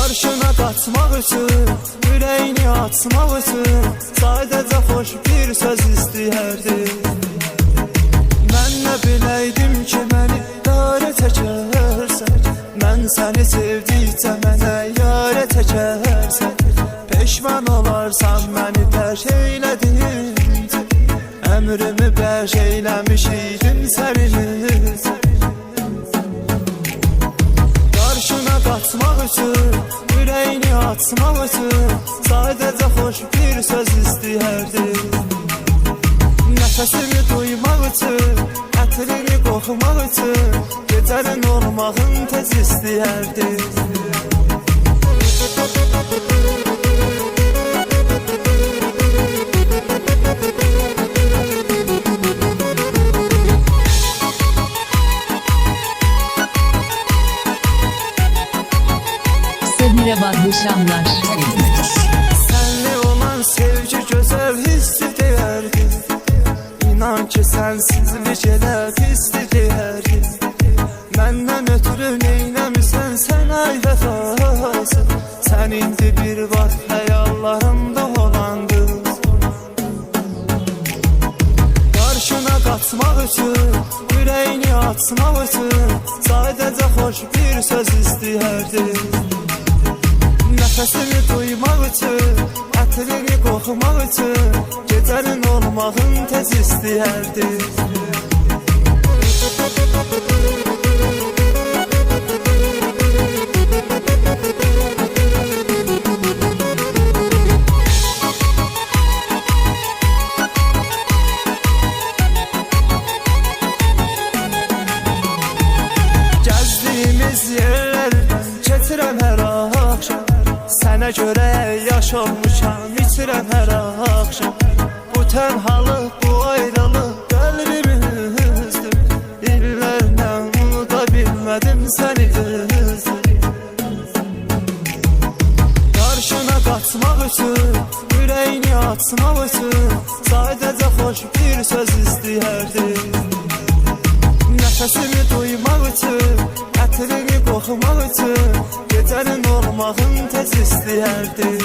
Qarşına qaçmaq üçün, ürəyini açmaq üçün sadəcə xoş bir söz istəyərdi. Mən nə biləydim ki, məni darə çəkərsən, mən səni sevdikcə mənə yarə çəkərsən. Peşman olarsan məni tərk eylədin, əmrümü bəş eyləmiş idim sənin. Qarşına qaçmaq üçün, ürəyini açmaq üçün sadəcə xoş bir söz istəyərdim. Nəfəsimi duymaq üçün, ətrini qoxumaq üçün gecənin olmağın tez istəyərdim. Sabirabadlı Şamlar. Senle olan sevgi güzel hissi değerdi. İnan ki sensizlik elə pisli değerdi. Məndən ötürü neynəmisən sən ay vəfası. Sən indi bir vaxt xəyallarımda olan qız. Qarşına qaçmaq üçün, ürəyini açmaq üçün sadəcə xoş bir söz istəyərdim. Nəfəsimi duymaq üçün, ətrini qoxumaq üçün gecənin olmağın tez istəyərdim. Gəzdiyimiz yerlərdən keçirəm hər axşam, sənə görə yaş olmuşam, içirəm hər axşam. Bu tənhalıq, bu ayrılıq qəlbimizdir. İllərlə unuda bilmədim səni düzdür. Qarşına qaçmaq üçün, ürəyini açmaq üçün sadəcə xoş bir söz istəyərdim. Nəfəsimi duymaq üçün, ətrini qoxumaq üçün gecənin olmağın tez istəyərdim.